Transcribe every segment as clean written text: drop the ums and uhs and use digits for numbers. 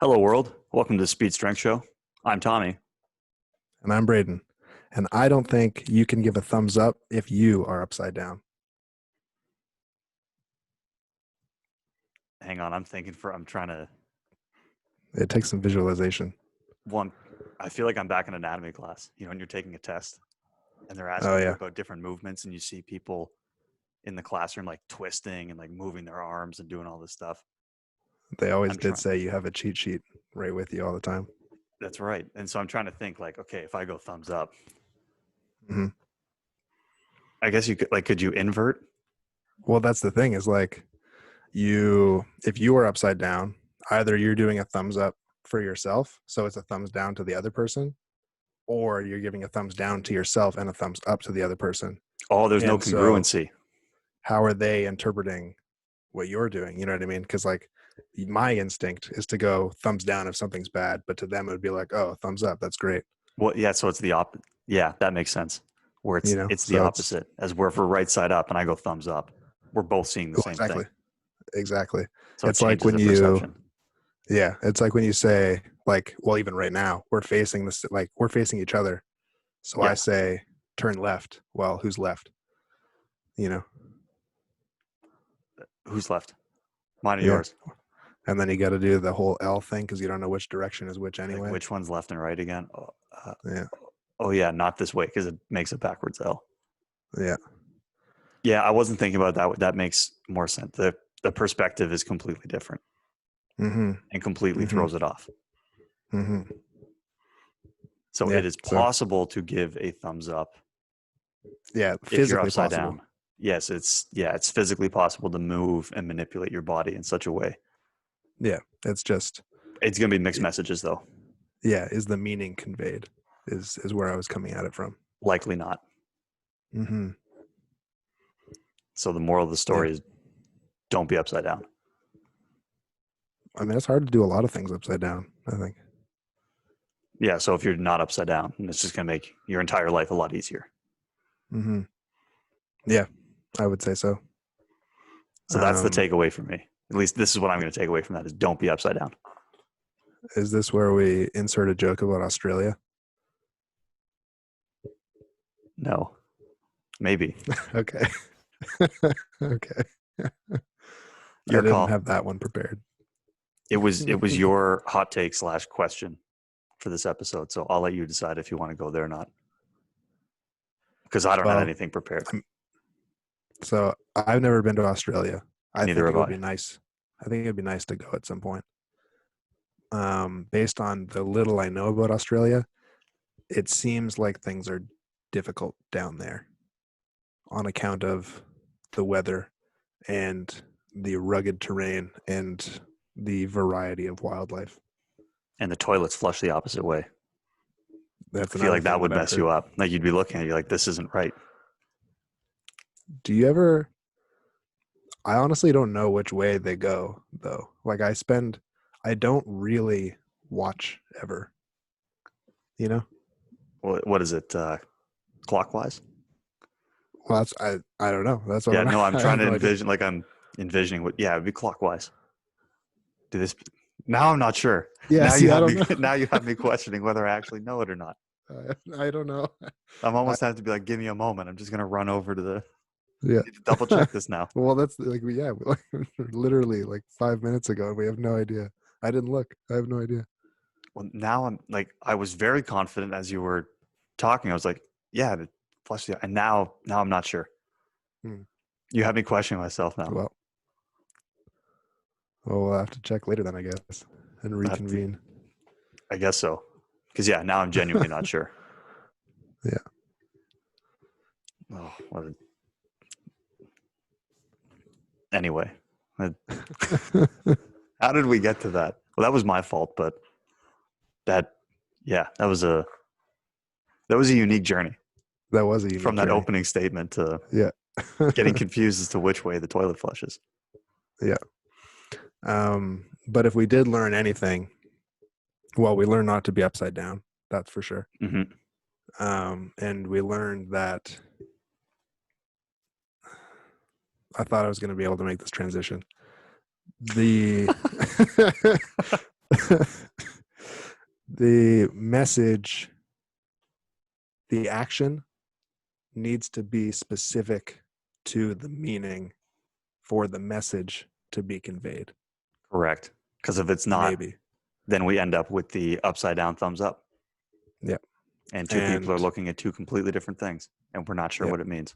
Hello, world. Welcome to the Speed Strength Show. I'm Tommy. And I'm Braden. And I don't think you can give a thumbs up if you are upside down. Hang on, I'm trying to. It takes some visualization. I feel like I'm back in anatomy class, when you're taking a test and they're Oh, asking you yeah. about different movements and you see people in the classroom like twisting and like moving their arms and doing all this stuff. They always I'm did trying. say you have a cheat sheet right with you all the time. That's right. And so I'm trying to think like, okay, if I go thumbs up, hmm I guess you could you invert? Well, that's the thing is like if you are upside down, either you're doing a thumbs up for yourself, so it's a thumbs down to the other person, or you're giving a thumbs down to yourself and a thumbs up to the other person. Oh, there's no And so congruency. how are they interpreting what you're doing? You know what I mean? Because like my instinct is to go thumbs down if something's bad, but to them it would be like, oh, thumbs up, that's great. Well, yeah, so it's the opposite. Yeah, that makes sense. Where You know, it's the so it's opposite. As we're for right side up and I go thumbs up, we're both seeing the well, same thing. exactly. So it It's like changes when the perception. it's like when you say like, well, even right now we're facing this, like we're facing each other. So I Yeah. say turn left. Well, who's left? You know, Who's left? Mine or yeah. yours? And then you got to do the whole L thing because you don't know which direction is which Like anyway. which one's left and right again? Yeah, Oh yeah, not this way because it makes a backwards L. yeah. Yeah, I wasn't thinking about that. That makes more sense. The perspective is completely different Mm-hmm. and completely Mm-hmm. throws it off. Mm-hmm. So Yeah. it is So possible to give a thumbs up yeah, if you're physically upside possible. down. Yes, it's physically possible to move and manipulate your body in such a way. Yeah, it's just It's going to be mixed messages though. yeah. Is the meaning conveyed? Is where I was coming at it from. Likely not. Mm-hmm. So the moral of the Yeah. story is don't be upside down. I mean, it's hard to do a lot of things upside down, I think. Yeah, so if you're not upside down, it's just going to make your entire life a lot easier. Mm-hmm. Yeah, I would say so. So that's the takeaway for me. At least this is what I'm going to take away from that is don't be upside down. Is this where we insert a joke about Australia? No, maybe. Okay. Okay. I Your didn't call. have that one prepared. It was your hot take / question for this episode. So I'll let you decide if you want to go there or not. Because I don't have Well, anything prepared. so I've never been to Australia. I Neither think it have would I. be nice. I think it'd be nice to go at some point. Based on the little I know about Australia, it seems like things are difficult down there on account of the weather and the rugged terrain and the variety of wildlife. And the toilets flush the opposite way. That's I feel another like that thing would that I've mess heard. you up. Like you'd be looking at it, you're like, this isn't right. Do you ever? I honestly don't know which way they go though. Like I don't really watch ever. You know? What is it? Clockwise? Well, I don't know. That's what Yeah, no, I'm I trying have to no idea. envision, like I'm envisioning what, yeah, it'd be clockwise. Do this. Now I'm not sure. Yeah, Now you see, I have don't me, know. now you have me questioning whether I actually know it or not. I don't know. I'm I, almost have to be like, give me a moment. I'm just going to run over to yeah. need to double check this now. Well, that's like yeah, like, literally like 5 minutes ago. We have no idea. I didn't look. I have no idea. Well, now I'm like, I was very confident as you were talking. I was like, yeah, the flush the, and now I'm not sure. Hmm. You have me questioning myself now. Well, we'll have to check later then, I guess, and reconvene. I guess so. Because yeah, now I'm genuinely not sure. Yeah. Oh, anyway, how did we get to that? Well, that was my fault, but that was a unique journey That was a from unique that journey. opening statement to Yeah. getting confused as to which way the toilet flushes. Yeah. But if we did learn anything, well, we learned not to be upside down. That's for sure. Mm-hmm. And we learned that I thought I was going to be able to make this transition, the the message, the action needs to be specific to the meaning for the message to be conveyed. Correct. Because if it's not, Maybe. then we end up with the upside down thumbs up. Yep. And two people are looking at two completely different things, and we're not sure Yep. what it means.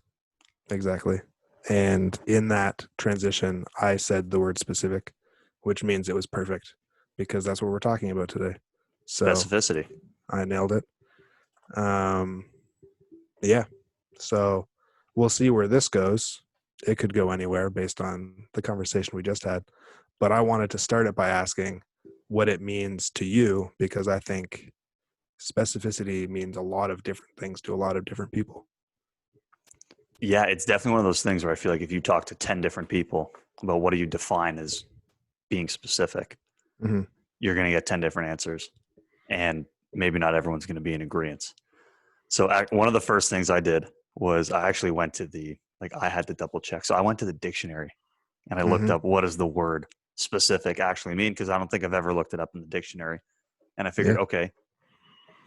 Exactly. And in that transition, I said the word specific, which means it was perfect because that's what we're talking about today. So Specificity. I nailed it. Yeah. So we'll see where this goes. It could go anywhere based on the conversation we just had. But I wanted to start it by asking what it means to you, because I think specificity means a lot of different things to a lot of different people. Yeah, it's definitely one of those things where I feel like if you talk to 10 different people about what do you define as being specific, Mm-hmm. you're going to get 10 different answers. And maybe not everyone's going to be in agreement. So one of the first things I did was I actually went to I had to double check. So I went to the dictionary and I looked Mm-hmm. up what does the word specific actually mean, because I don't think I've ever looked it up in the dictionary. And I figured, okay,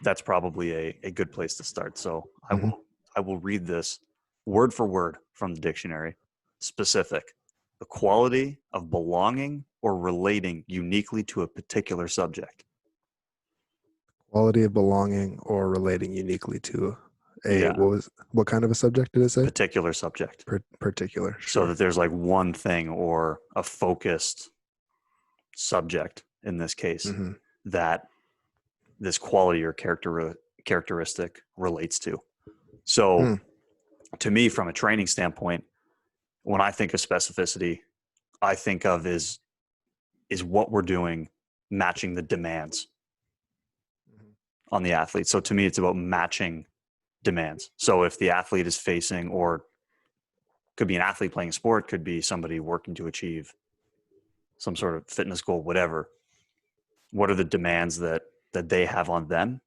that's probably a good place to start. So I will read this word for word from the dictionary. Specific, the quality of belonging or relating uniquely to a particular subject. Quality of belonging or relating uniquely to Yeah, what kind of a subject did it say? particular subject. Particular. So Sure. that there's like one thing or a focused subject in this case Mm-hmm. that this quality or characteristic relates to. So to me, from a training standpoint, when I think of specificity, I think of is what we're doing matching the demands on the athlete. So to me, it's about matching demands. So if the athlete is facing, or could be an athlete playing a sport, could be somebody working to achieve some sort of fitness goal, whatever, what are the demands that they have on them?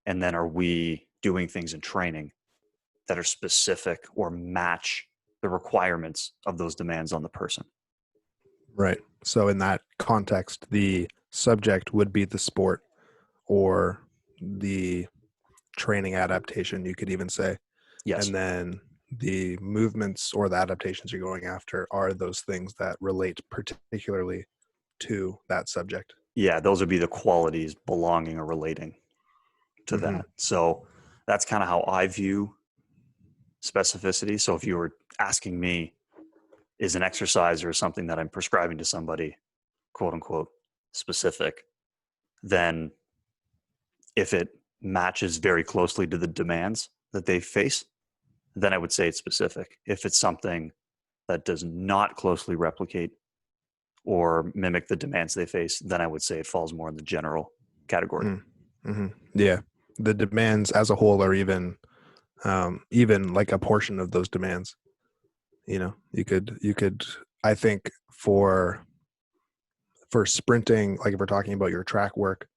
And then are we doing things in training that are specific or match the requirements of those demands on the person? Right. So in that context, the subject would be the sport or the training adaptation, you could even say. Yes. And then the movements or the adaptations you're going after are those things that relate particularly to that subject. Yeah, those would be the qualities belonging or relating to that. So that's kind of how I view specificity. So if you were asking me, is an exercise or something that I'm prescribing to somebody, quote unquote, specific, then if it matches very closely to the demands that they face, then I would say it's specific. If it's something that does not closely replicate or mimic the demands they face, then I would say it falls more in the general category. Yeah. The demands as a whole are even like a portion of those demands. You could, I think for sprinting, like if we're talking about your track work,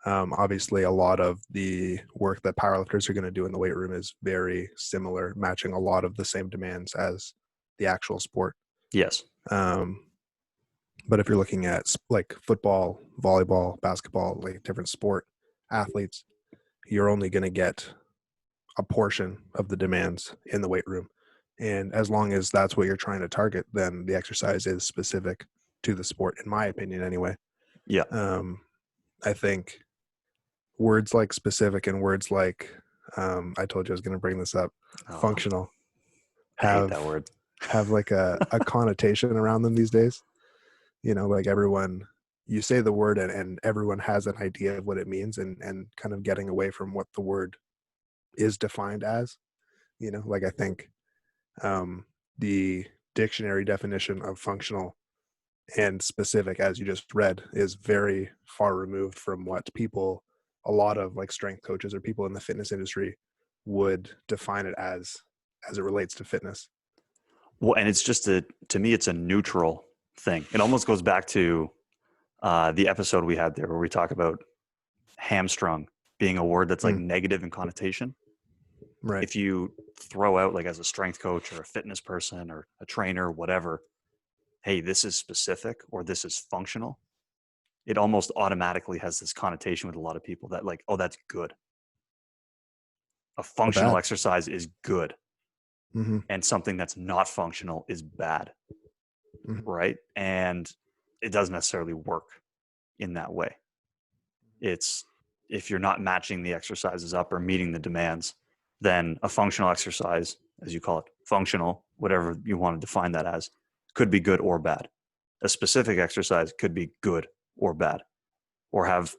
obviously a lot of the work that powerlifters are going to do in the weight room is very similar, matching a lot of the same demands as the actual sport. Yes. But if you're looking at like football, volleyball, basketball, like different sport athletes, you're only going to get a portion of the demands in the weight room. And as long as that's what you're trying to target, then the exercise is specific to the sport, in my opinion, anyway. Yeah. I think words like specific and words like, I told you I was going to bring this up, functional, I hate that word. have like a connotation around them these days. Like everyone, you say the word and everyone has an idea of what it means, and kind of getting away from what the word is defined as. Like I think the dictionary definition of functional and specific, as you just read, is very far removed from what a lot of like strength coaches or people in the fitness industry would define it as it relates to fitness. Well, and it's just to me, it's a neutral thing. It almost goes back to the episode we had there where we talk about hamstrung being a word that's like negative in connotation. Right. If you throw out, like as a strength coach or a fitness person or a trainer, whatever, hey, this is specific or this is functional, it almost automatically has this connotation with a lot of people that like, oh, that's good. A functional exercise is good. Mm-hmm. And something that's not functional is bad. Mm-hmm. Right. And it doesn't necessarily work in that way. It's if you're not matching the exercises up or meeting the demands, then a functional exercise, as you call it, functional, whatever you want to define that as, could be good or bad. A specific exercise could be good or bad, or have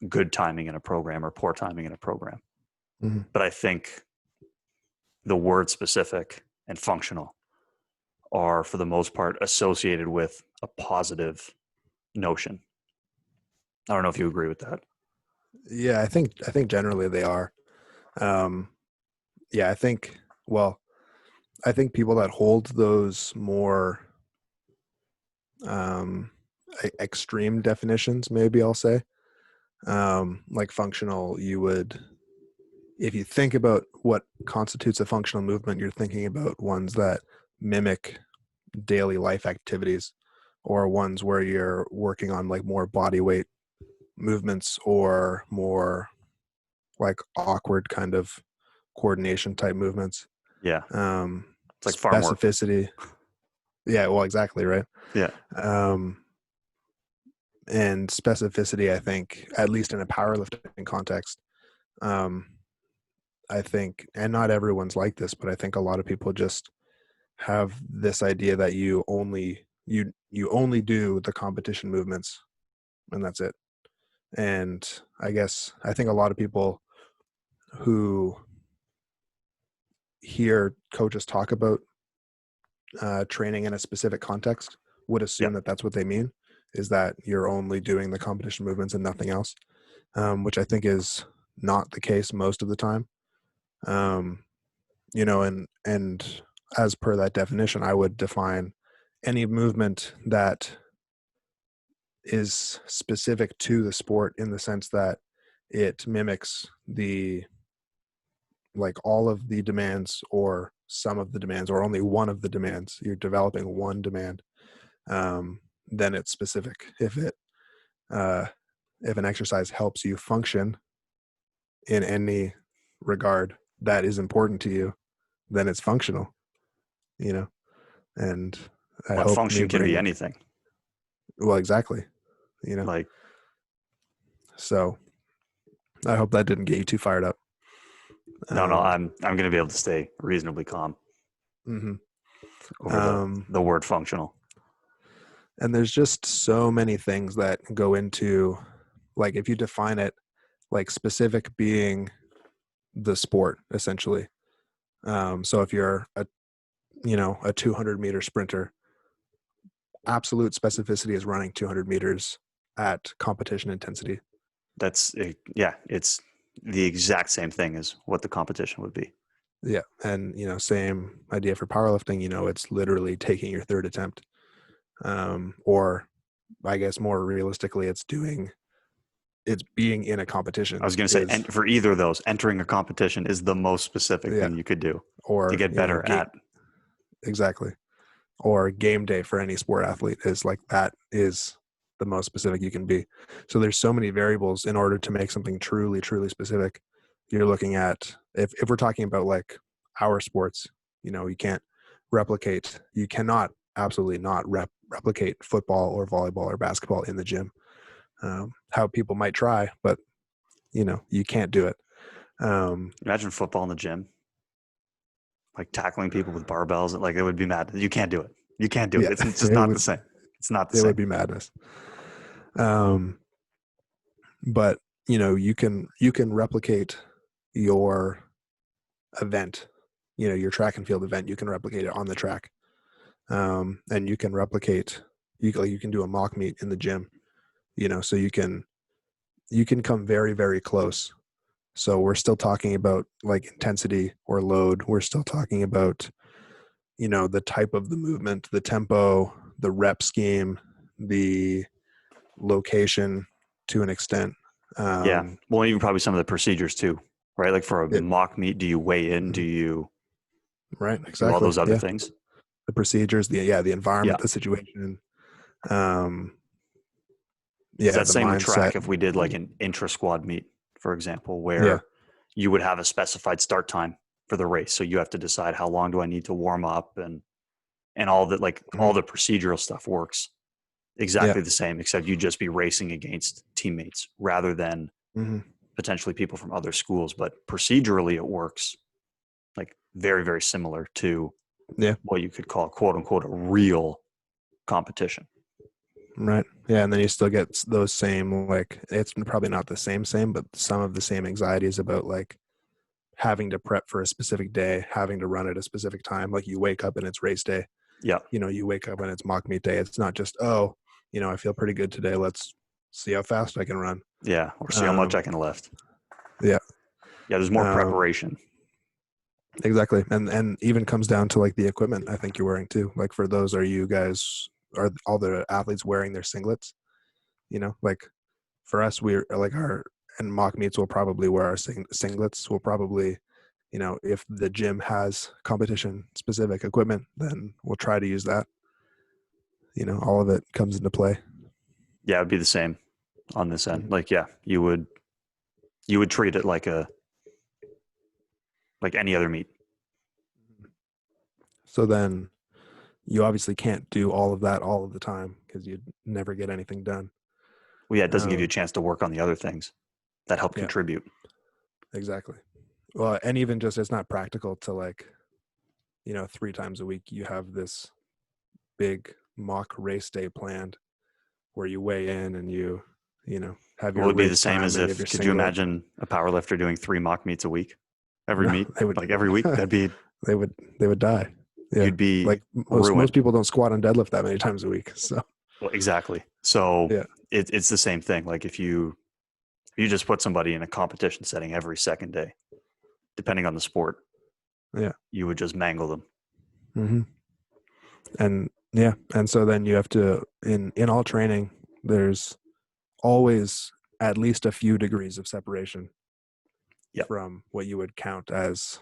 good timing in a program or poor timing in a program. Mm-hmm. But I think the word specific and functional are, for the most part, associated with a positive notion. I don't know if you agree with that. Yeah, I think generally they are. Yeah, I think people that hold those more extreme definitions, maybe I'll say, like functional, you would, if you think about what constitutes a functional movement, you're thinking about ones that mimic daily life activities, or ones where you're working on like more body weight movements or more like awkward kind of coordination type movements. Yeah. It's like farm work. Specificity. Yeah, well, exactly, right. Yeah. And specificity, I think, at least in a powerlifting context, I think, and not everyone's like this, but I think a lot of people just have this idea that you only do the competition movements and that's it. And I think a lot of people who hear coaches talk about training in a specific context would assume that that's what they mean, is that you're only doing the competition movements and nothing else, which I think is not the case most of the time. You know, and as per that definition, I would define any movement that is specific to the sport in the sense that it mimics the, like, all of the demands or some of the demands or only one of the demands. You're developing one demand, then it's specific. If an exercise helps you function in any regard that is important to you, then it's functional, you know. And I But hope function can be anything. Well, exactly, you know. Like, so I hope that didn't get you too fired up. no, I'm going to be able to stay reasonably calm over the word functional. And there's just so many things that go into, like, if you define it, like specific being the sport essentially. So if you're a 200 meter sprinter, absolute specificity is running 200 meters at competition intensity. It's the exact same thing as what the competition would be. Yeah. And, same idea for powerlifting, it's literally taking your third attempt. Or I guess more realistically, it's being in a competition. I was going to say, and for either of those, entering a competition is the most specific thing you could do, or to get better at. Exactly. Or game day for any sport athlete is like, that is the most specific you can be. So there's so many variables in order to make something truly, truly specific. You're looking at, if we're talking about like our sports, you can't replicate, you cannot absolutely not replicate football or volleyball or basketball in the gym. How people might try, but you can't do it. Imagine football in the gym, like tackling people with barbells. Like, it would be mad. You can't do it. You can't do it. It's just not the same. It's not the same. It would be madness. But you can replicate your event, your track and field event. You can replicate it on the track, and you can replicate. You can do a mock meet in the gym. So you can come very, very close. So we're still talking about like intensity or load. We're still talking about, the type of the movement, the tempo, the rep scheme, the location to an extent. Well, even probably some of the procedures too, right? Like for a mock meet, do you weigh in? Do you right? Exactly. do all those other things? the procedures, the Yeah. environment, the situation, Is that the same with mindset. track if we did like an intra-squad meet, for example, Yeah. where you would have a specified start time for the race. So you have to decide how long do I need to warm up, and all that, like Mhm. all the procedural stuff works Yeah. exactly the same, except you'd just be racing against teammates rather than Hmm. potentially people from other schools. But procedurally it works like very, very similar to Yeah. what you could call quote unquote a real competition. Right. Yeah. And then you still get those same, like, it's probably not the same, but some of the same anxieties about like having to prep for a specific day, having to run at a specific time. Like you wake up and it's race day. Yeah. You wake up and it's mock meet day. It's not just, oh, I feel pretty good today. Let's see how fast I can run. Yeah. Or see how much I can lift. Yeah. Yeah. There's more preparation. Exactly. And even comes down to like the equipment I think you're wearing too. Like for those, are all the athletes wearing their singlets? Like for us, we're like and mock meets will probably wear our singlets. We'll probably, if the gym has competition specific equipment, then we'll try to use that. All of it comes into play. Yeah. It'd be the same on this end. Mhm. Like, yeah, you would treat it like any other meet. So then you obviously can't do all of that all of the time because you'd never get anything done. Well, yeah, it doesn't give you a Um, chance to work on the other things that help yeah, contribute. exactly. Well, and even just it's not practical to like, 3 times a week you have this big mock race day planned where you weigh in and have Well, it your would be the race same time as and you have your could you singlet. imagine a power lifter doing 3 mock meets a week, every No, meet, they would like every week? That'd be, they would die. Yeah. you'd be Like most ruined. people don't squat and deadlift that many times a week. So Well, exactly. So yeah. it's the same thing. Like if you just put somebody in a competition setting every second day, depending on the sport, Yeah. you would just mangle them. Hmm. And yeah. And so then you have to, in all training, there's always at least a few degrees of separation Yep. from what you would count as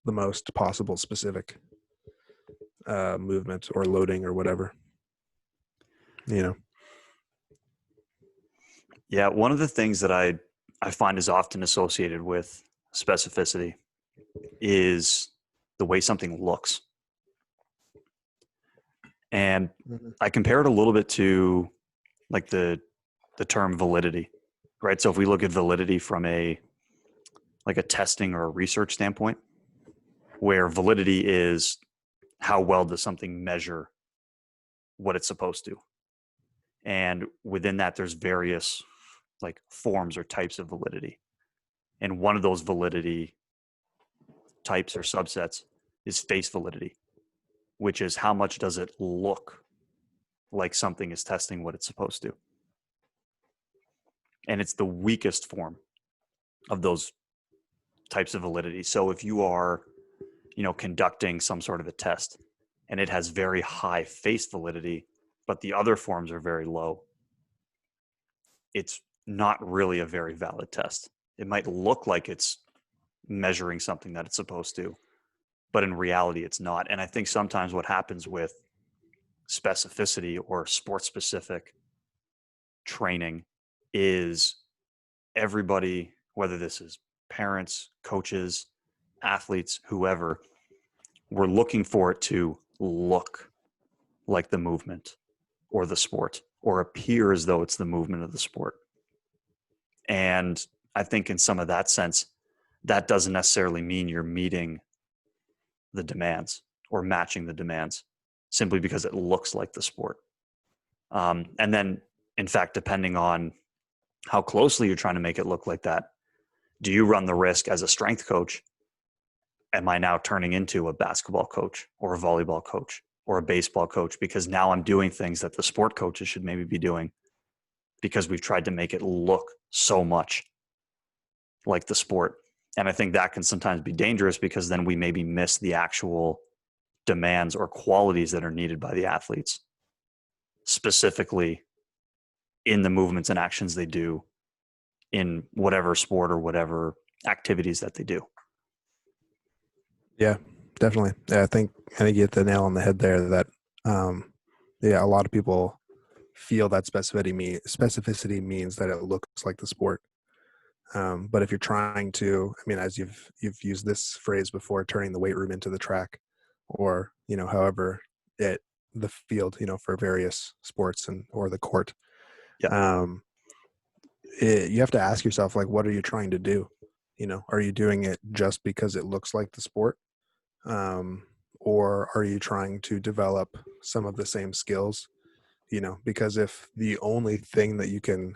the most possible specific movement or loading or whatever. Yeah. One of the things that I find is often associated with specificity is the way something looks. And Mhm. I compare it a little bit to like the term validity, right? So if we look at validity from a testing or a research standpoint, where validity is how well does something measure what it's supposed to. And within that, there's various like forms or types of validity. And one of those validity types or subsets is face validity, which is how much does it look like something is testing what it's supposed to. And it's the weakest form of those types of validity. So if you are, conducting some sort of a test and it has very high face validity, but the other forms are very low, it's not really a very valid test. It might look like it's measuring something that it's supposed to, but in reality, it's not. And I think sometimes what happens with specificity or sport specific training is everybody, whether this is parents, coaches, athletes, whoever, we're looking for it to look like the movement or the sport or appear as though it's the movement of the sport. And I think in some of that sense, that doesn't necessarily mean you're meeting the demands or matching the demands simply because it looks like the sport. And then, in fact, depending on how closely you're trying to make it look like that, do you run the risk as a strength coach? Am I now turning into a basketball coach or a volleyball coach or a baseball coach? Because now I'm doing things that the sport coaches should maybe be doing because we've tried to make it look so much like the sport. And I think that can sometimes be dangerous because then we maybe miss the actual demands or qualities that are needed by the athletes, specifically in the movements and actions they do in whatever sport or whatever activities that they do. Yeah, definitely. Yeah, I think I think you hit the nail on the head there that, yeah, a lot of people feel that specificity means that it looks like the sport. But if you're trying to, I mean, as you've used this phrase before, turning the weight room into the track, or however the field, for various sports or the court, Yeah. um, you have to ask yourself, like, what are you trying to do? Are you doing it just because it looks like the sport, or are you trying to develop some of the same skills? Because if the only thing that you can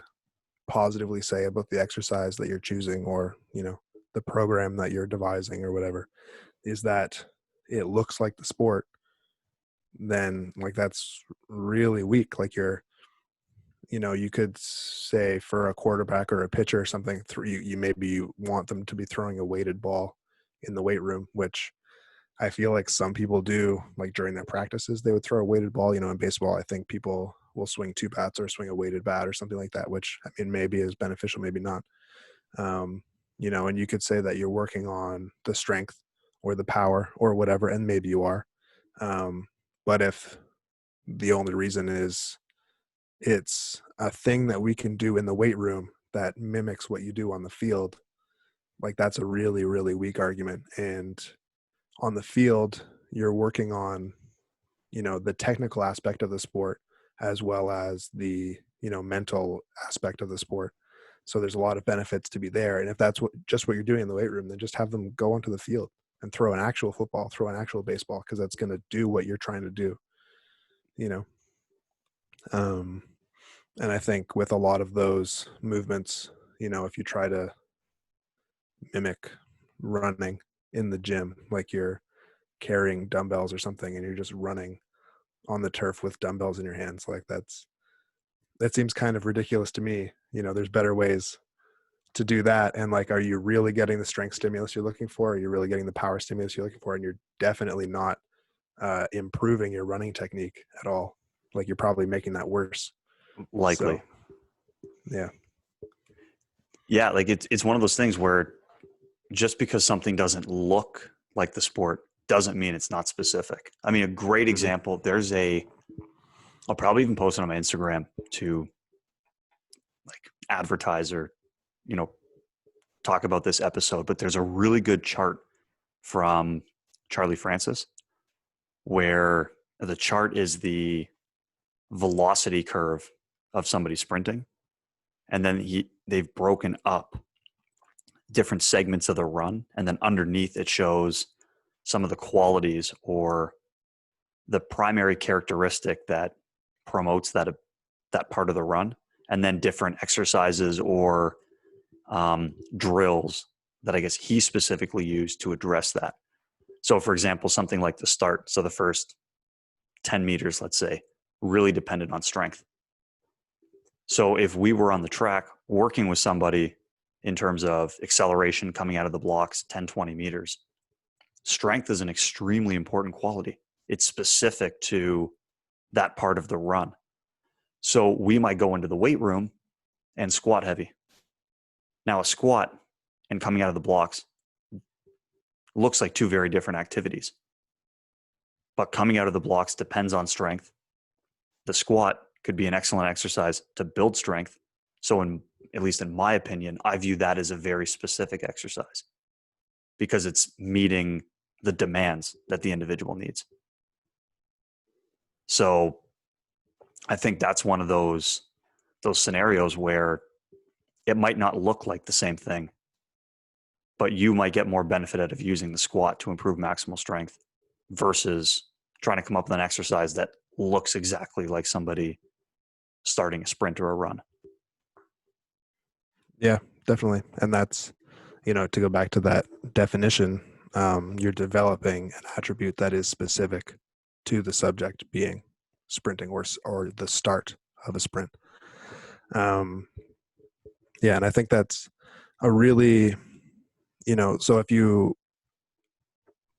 positively say about the exercise that you're choosing, or the program that you're devising or whatever, is that it looks like the sport, then like that's really weak. Like you could say for a quarterback or a pitcher or something, you maybe you want them to be throwing a weighted ball in the weight room, which I feel like some people do. Like during their practices, they would throw a weighted ball. In baseball, I think people will swing two bats or swing a weighted bat or something like that, which I mean maybe is beneficial, maybe not. And you could say that you're working on the strength or the power or whatever, and maybe you are. But if the only reason is it's a thing that we can do in the weight room that mimics what you do on the field, like that's a really, really weak argument. And on the field, you're working on, the technical aspect of the sport as well as the, mental aspect of the sport. So there's a lot of benefits to be there. And if that's just what you're doing in the weight room, then just have them go onto the field and throw an actual football, throw an actual baseball, because that's going to do what you're trying to do, you know? And I think with a lot of those movements, if you try to mimic running in the gym, like you're carrying dumbbells or something and you're just running on the turf with dumbbells in your hands, like that seems kind of ridiculous to me. There's better ways to do that. And like, are you really getting the strength stimulus you're looking for? Are you really getting the power stimulus you're looking for? And you're definitely not improving your running technique at all. Like you're probably making that worse. Likely. So, yeah, like it's one of those things where just because something doesn't look like the sport doesn't mean it's not specific. I mean, a great example, I'll probably even post it on my Instagram to like advertise or, talk about this episode, but there's a really good chart from Charlie Francis where the chart is the velocity curve of somebody sprinting. And then they've broken up different segments of the run. And then underneath it shows some of the qualities or the primary characteristic that promotes that part of the run. And then different exercises or drills that I guess he specifically used to address that. So for example, something like the start. So the first 10 meters, let's say, really depended on strength. So if we were on the track working with somebody in terms of acceleration coming out of the blocks, 10, 20 meters, strength is an extremely important quality. It's specific to that part of the run. So we might go into the weight room and squat heavy. Now a squat and coming out of the blocks looks like two very different activities. But coming out of the blocks depends on strength. The squat could be an excellent exercise to build strength. So at least in my opinion, I view that as a very specific exercise because it's meeting the demands that the individual needs. So I think that's one of those scenarios where it might not look like the same thing, but you might get more benefit out of using the squat to improve maximal strength versus trying to come up with an exercise that looks exactly like somebody starting a sprint or a run. Yeah, definitely. And that's, to go back to that definition, you're developing an attribute that is specific to the subject being sprinting or the start of a sprint. Yeah, and I think that's a really, so if you,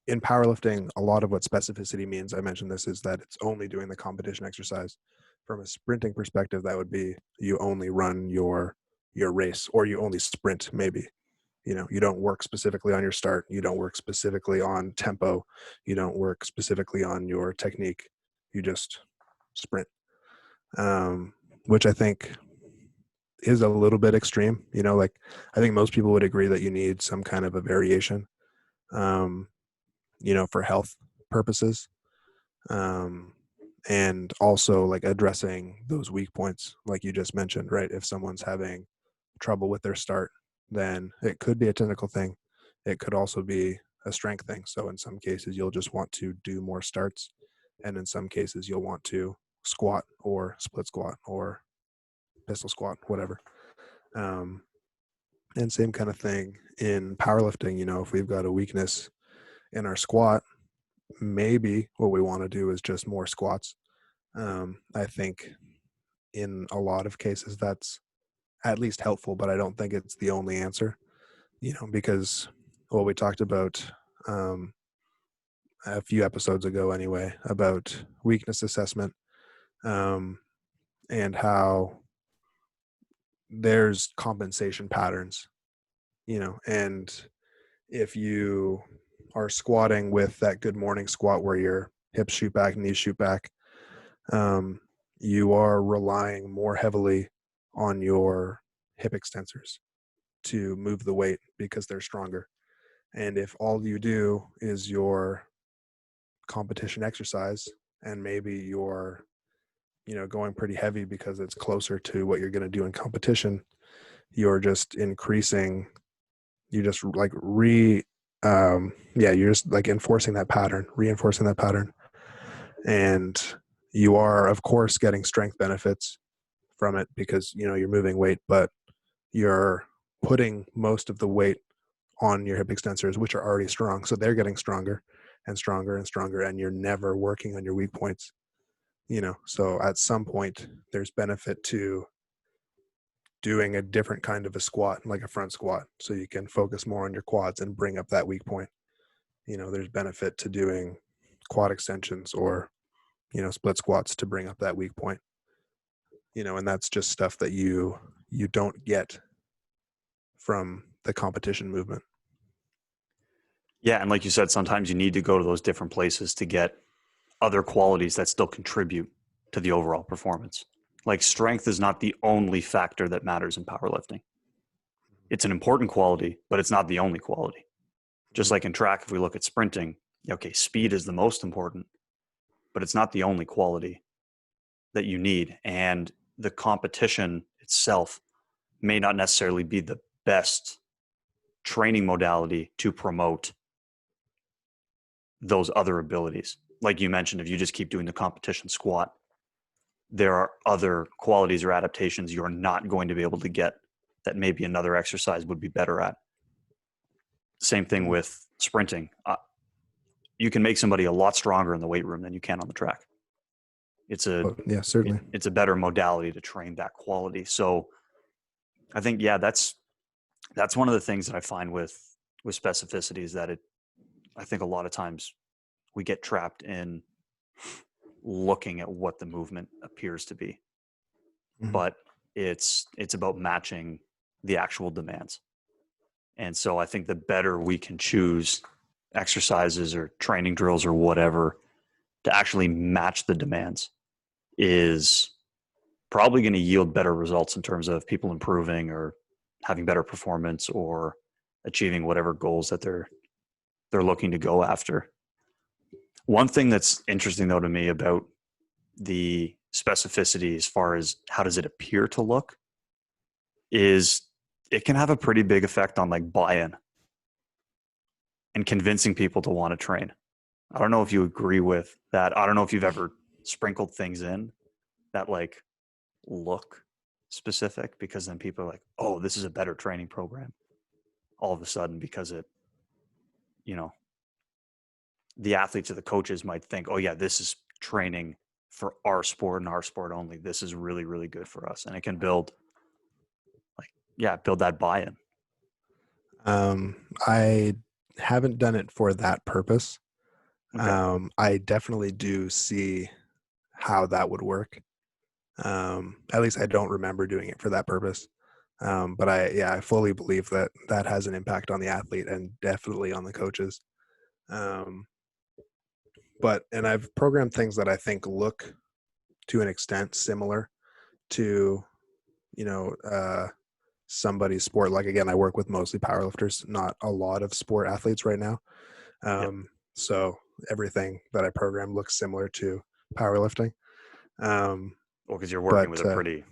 in powerlifting, a lot of what specificity means, I mentioned this, is that it's only doing the competition exercise. From a sprinting perspective, that would be you only run your race, or you only sprint maybe You don't work specifically on your start. You don't work specifically on tempo. You don't work specifically on your technique. You just sprint, which I think is a little bit extreme. Like I think most people would agree that you need some kind of a variation, um, for health purposes. And also like addressing those weak points, like you just mentioned, right? If someone's having trouble with their start, then it could be a technical thing. It could also be a strength thing. So in some cases, you'll just want to do more starts. And in some cases, you'll want to squat or split squat or pistol squat, whatever. And same kind of thing in powerlifting. If we've got a weakness in our squat, maybe what we want to do is just more squats. I think in a lot of cases that's at least helpful, but I don't think it's the only answer, because we talked about a few episodes ago anyway about weakness assessment, and how there's compensation patterns, and if you are squatting with that good morning squat where your hips shoot back, knees shoot back, you are relying more heavily on your hip extensors to move the weight because they're stronger. And if all you do is your competition exercise and maybe you're, going pretty heavy because it's closer to what you're going to do in competition, you're just increasing, you just like you're just like reinforcing that pattern. And you are, of course, getting strength benefits from it because, you're moving weight, but you're putting most of the weight on your hip extensors, which are already strong. So they're getting stronger and stronger and stronger, and you're never working on your weak points, So at some point, there's benefit to doing a different kind of a squat, like a front squat, so you can focus more on your quads and bring up that weak point. There's benefit to doing quad extensions or, split squats to bring up that weak point. And that's just stuff that you don't get from the competition movement. Yeah, and like you said, sometimes you need to go to those different places to get other qualities that still contribute to the overall performance. Like strength is not the only factor that matters in powerlifting. It's an important quality, but it's not the only quality. Just like in track, if we look at sprinting, okay, speed is the most important, but it's not the only quality that you need. And the competition itself may not necessarily be the best training modality to promote those other abilities. Like you mentioned, if you just keep doing the competition squat, there are other qualities or adaptations you're not going to be able to get that maybe another exercise would be better at. Same thing with sprinting. You can make somebody a lot stronger in the weight room than you can on the track. Certainly. It's a better modality to train that quality. So I think, that's one of the things that I find with specificity is that I think a lot of times we get trapped in looking at what the movement appears to be, but it's about matching the actual demands. And so I think the better we can choose exercises or training drills or whatever to actually match the demands is probably going to yield better results in terms of people improving or having better performance or achieving whatever goals that they're looking to go after. One thing that's interesting though to me about the specificity as far as how does it appear to look is it can have a pretty big effect on like buy-in and convincing people to want to train. I don't know if you agree with that. I don't know if you've ever sprinkled things in that like look specific because then people are like, oh, this is a better training program all of a sudden because it, the athletes or the coaches might think, oh yeah, this is training for our sport and our sport only. This is really, really good for us. And it can build that buy-in. I haven't done it for that purpose. Okay. I definitely do see how that would work. At least I don't remember doing it for that purpose. But I fully believe that that has an impact on the athlete and definitely on the coaches. Um, and I've programmed things that I think look to an extent similar to, you know, somebody's sport. Like, again, I work with mostly powerlifters, not a lot of sport athletes right now. Yep. So everything that I program looks similar to powerlifting. Well, because you're But working with a pretty,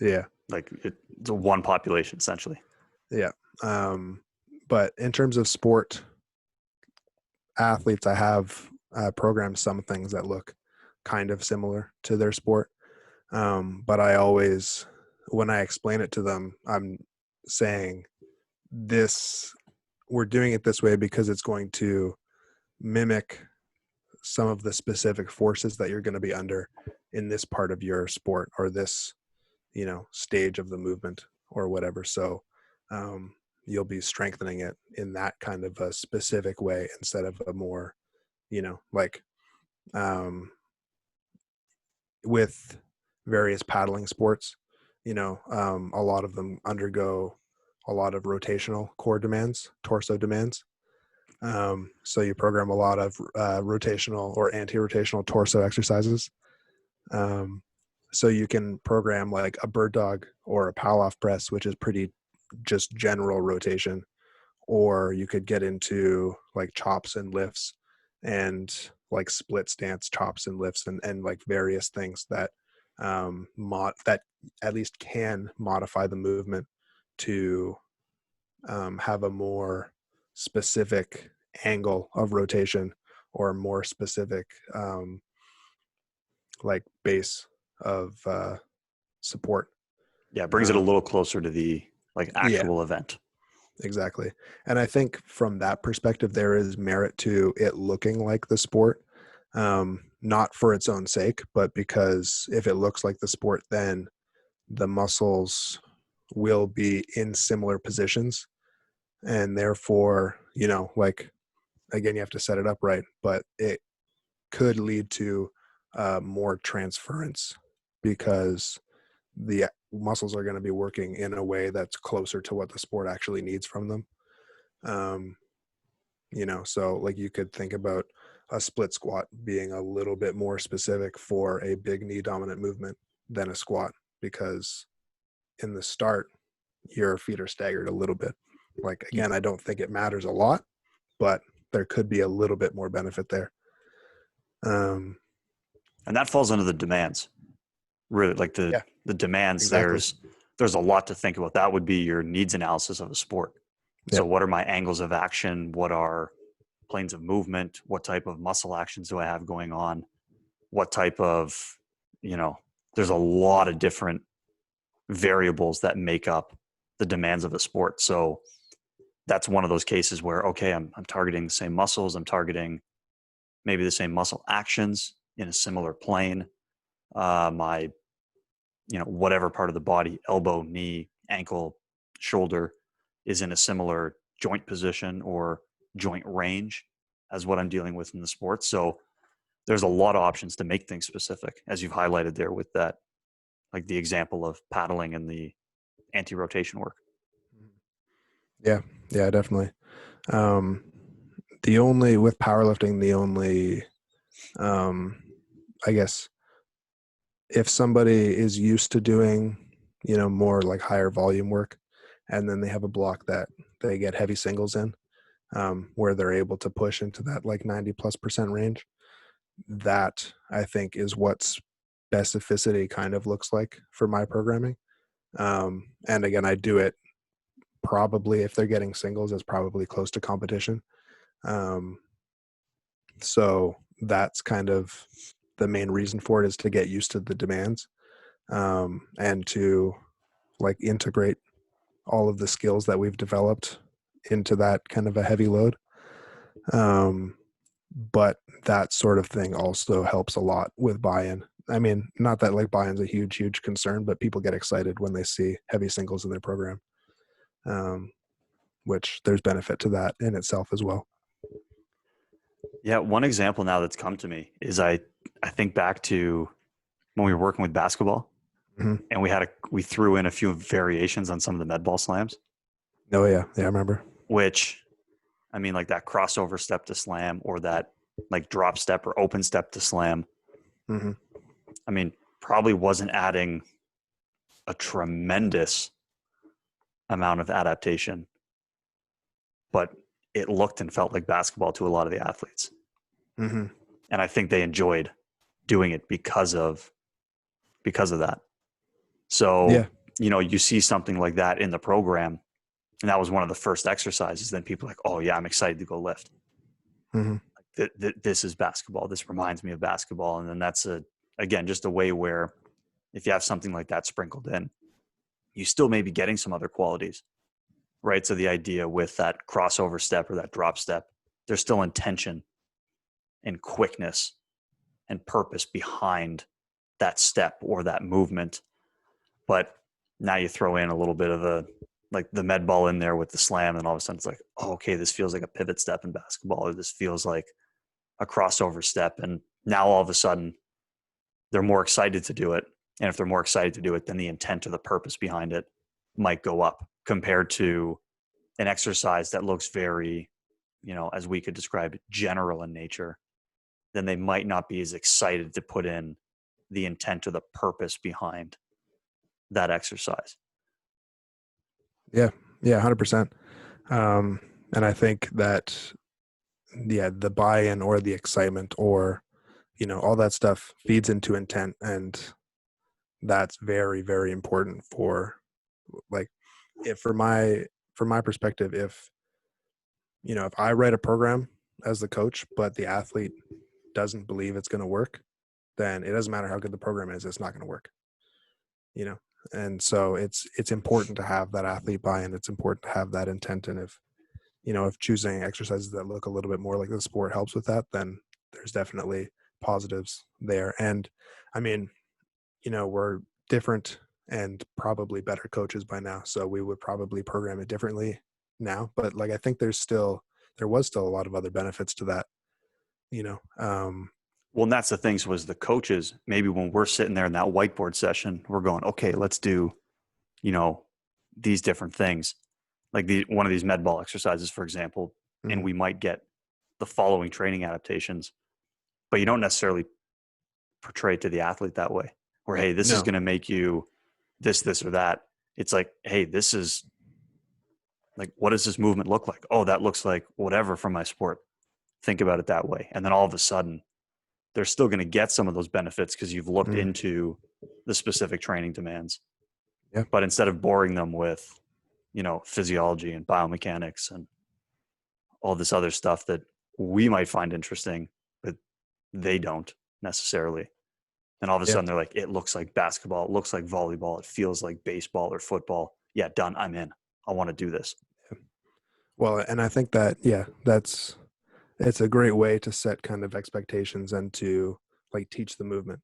yeah, like, it's a one population essentially. yeah. But in terms of sport athletes, I have programmed some things that look kind of similar to their sport. But I always, when I explain it to them, I'm saying this, we're doing it this way because it's going to mimic some of the specific forces that you're going to be under in this part of your sport or this, stage of the movement or whatever. So you'll be strengthening it in that kind of a specific way instead of a more, like with various paddling sports, a lot of them undergo a lot of rotational core demands, torso demands. So you program a lot of rotational or anti-rotational torso exercises. So you can program like a bird dog or a Palloff press, which is pretty just general rotation, or you could get into like chops and lifts and like split stance chops and lifts and like various things that that at least can modify the movement to have a more specific angle of rotation or a more specific like base of support. Yeah, it brings it a Um, little closer to the like yeah, actual event. exactly. And I think from that perspective, there is merit to it looking like the sport, not for its own sake, but because if it looks like the sport, then the muscles will be in similar positions. And therefore, like, again, you have to set it up right, but it could lead to more transference because the muscles are going to be working in a way that's closer to what the sport actually needs from them. Um, so like you could think about a split squat being a little bit more specific for a big knee dominant movement than a squat, because in the start, your feet are staggered a little bit. Like, again, I don't think it matters a lot, but there could be a little bit more benefit there. And that falls under the demands. Really, like Yeah, the demands, exactly. there's a lot to think about. That would be your needs analysis of a sport. So Yep. what are my angles of action? What are planes of movement? What type of muscle actions do I have going on? What type of, you know, there's a lot of different variables that make up the demands of a sport. So that's one of those cases where, okay, I'm targeting the same muscles. I'm targeting maybe the same muscle actions in a similar plane. My, whatever part of the body, elbow, knee, ankle, shoulder, is in a similar joint position or joint range as what I'm dealing with in the sport. So there's a lot of options to make things specific, as you've highlighted there with that, like the example of paddling and the anti-rotation work. Yeah, yeah, definitely. Um, with powerlifting, um, I guess, if somebody is used to doing, more like higher volume work, and then they have a block that they get heavy singles in, where they're able to push into that like 90+% range, that I think is what specificity kind of looks like for my programming. And again, I do it probably, if they're getting singles, it's probably close to competition. Um, so that's kind of the main reason for it, is to get used to the demands, and to like integrate all of the skills that we've developed into that kind of a heavy load. Um, but that sort of thing also helps a lot with buy-in. I mean, not that like buy-in's a huge concern, but people get excited when they see heavy singles in their program, um, which there's benefit to that in itself as well. Yeah, one example now that's come to me is I think back to when we were working with basketball. Mhm. and we threw in a few variations on some of the med ball slams, Oh yeah, I remember. which, I mean, like that crossover step to slam, or that like drop step or open step to slam. Hmm. I mean, probably wasn't adding a tremendous amount of adaptation, but it looked and felt like basketball to a lot of the athletes. Hmm. And I think they enjoyed doing it because of that. So, Yeah. you see something like that in the program, and that was one of the first exercises. Then people are like, oh yeah, I'm excited to go lift. Hmm. This is basketball. This reminds me of basketball. And then that's again, just a way where if you have something like that sprinkled in, you still may be getting some other qualities, right? So the idea with that crossover step or that drop step, there's still intention and quickness and purpose behind that step or that movement. But now you throw in a little bit of like the med ball in there with the slam, and all of a sudden it's like, oh, okay, this feels like a pivot step in basketball, or this feels like a crossover step. And now all of a sudden they're more excited to do it. And if they're more excited to do it, then the intent or the purpose behind it might go up compared to an exercise that looks very, as we could describe it, general in nature. Then they might not be as excited to put in the intent or the purpose behind that exercise. Yeah. Yeah. 100%. And I think that, yeah, the buy-in or the excitement or, all that stuff feeds into intent. And that's very, very important for, like, if from my perspective, if I write a program as the coach, but the athlete doesn't believe it's going to work, then it doesn't matter how good the program is, it's not going to work. you know and so it's important to have that athlete buy-in. It's important to have that intent. And if choosing exercises that look a little bit more like the sport helps with that, then there's definitely positives there. And I mean, we're different and probably better coaches by now, so we would probably program it differently now. But like, I think there was still a lot of other benefits to that. you know um Well, and that's the thing. So as the coaches, maybe when we're sitting there in that whiteboard session, we're going, okay, let's do, you know, these different things, like one of these med ball exercises, for example, and mhm. we might get the following training adaptations, but you don't necessarily portray it to the athlete that way. Where, hey, this is No. going to make you this, or that. It's like, hey, this is like, what does this movement look like? Oh, that looks like whatever from my sport. Think about it that way. And then all of a sudden, they're still going to get some of those benefits because you've looked Mhm. into the specific training demands. Yeah. But instead of boring them with, physiology and biomechanics and all this other stuff that we might find interesting, but they don't necessarily. And all of a Yeah. sudden they're like, it looks like basketball, it looks like volleyball, it feels like baseball or football. Yeah, done. I'm in. I want to do this. Well, and I think that, yeah, it's a great way to set kind of expectations and to like teach the movement.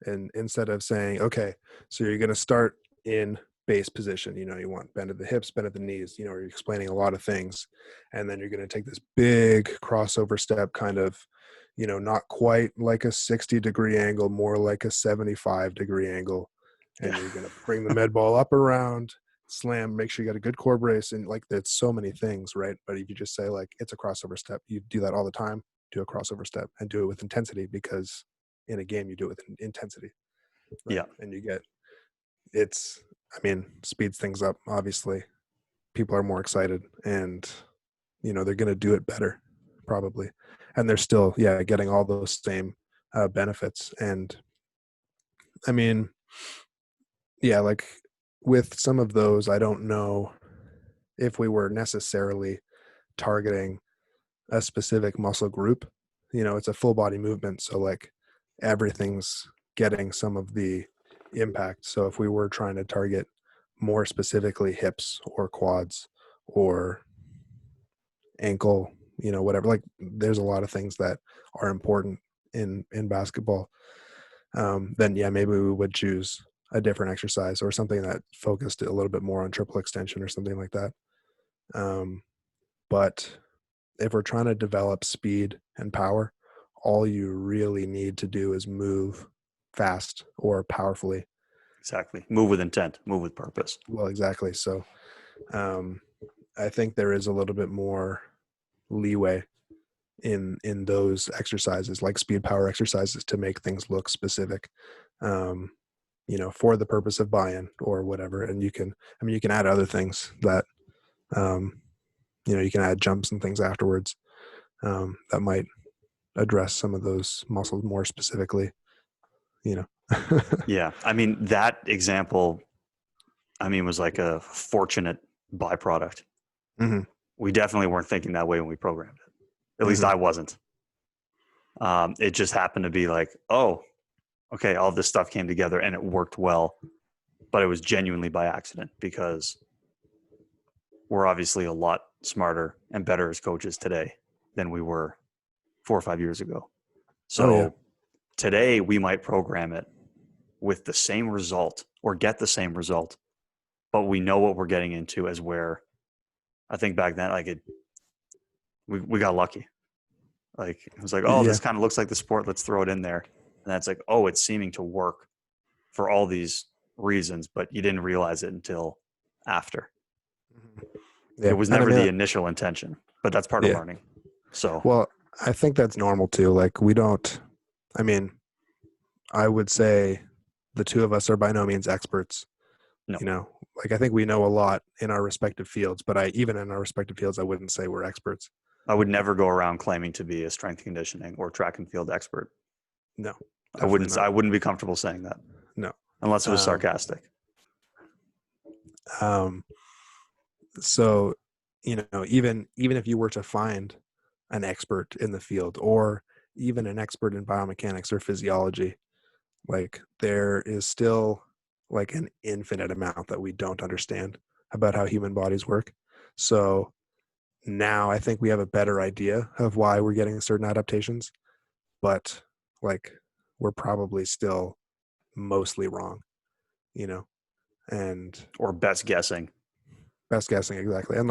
And instead of saying, okay, so you're going to start in base position, you want bend at the hips, bend at the knees, you're explaining a lot of things. And then you're going to take this big crossover step, kind of, not quite like a 60-degree angle, more like a 75-degree angle. And Yeah. you're going to bring the med ball up around, slam, make sure you got a good core brace. And like, that's so many things, right? But if you just say like, it's a crossover step, you do that all the time, do a crossover step and do it with intensity, because in a game you do it with intensity, right? Yeah. And speeds things up. Obviously people are more excited, and they're going to do it better probably, and they're still, yeah, getting all those same benefits. And I mean, yeah, like with some of those, I don't know if we were necessarily targeting a specific muscle group. It's a full body movement, so like everything's getting some of the impact. So if we were trying to target more specifically hips or quads or ankle, whatever, like there's a lot of things that are important in basketball, then yeah, maybe we would choose a different exercise or something that focused a little bit more on triple extension or something like that. But if we're trying to develop speed and power, all you really need to do is move fast or powerfully. Exactly. Move with intent, move with purpose. Well, exactly. So I think there is a little bit more leeway in those exercises, like speed power exercises, to make things look specific, for the purpose of buy-in or whatever. And you can add other things that, you can add jumps and things afterwards that might address some of those muscles more specifically, Yeah. I mean, that example, was like a fortunate byproduct. Mm-hmm. We definitely weren't thinking that way when we programmed it. At least Mm-hmm. I wasn't. It just happened to be like, oh, okay, all this stuff came together and it worked well, but it was genuinely by accident because we're obviously a lot smarter and better as coaches today than we were 4 or 5 years ago. So Oh, yeah. today we might program it with the same result or get the same result, but we know what we're getting into, as where I think back then, like we got lucky. Like it was like, oh, Yeah. this kind of looks like the sport. Let's throw it in there. And that's like, oh, it's seeming to work for all these reasons, but you didn't realize it until after. Yeah. It was And never the initial intention, but that's part of yeah. learning. So, Well, I think that's normal too. Like we don't, I mean, I would say the two of us are by no means experts. no, Like I think we know a lot in our respective fields, but even in our respective fields, I wouldn't say we're experts. I would never go around claiming to be a strength conditioning or track and field expert. No, I wouldn't. not. I wouldn't be comfortable saying that. No, unless it was sarcastic. So, even if you were to find an expert in the field, or even an expert in biomechanics or physiology, like there is still like an infinite amount that we don't understand about how human bodies work. So now I think we have a better idea of why we're getting certain adaptations, but like we're probably still mostly wrong, and Or best guessing. best guessing, exactly. And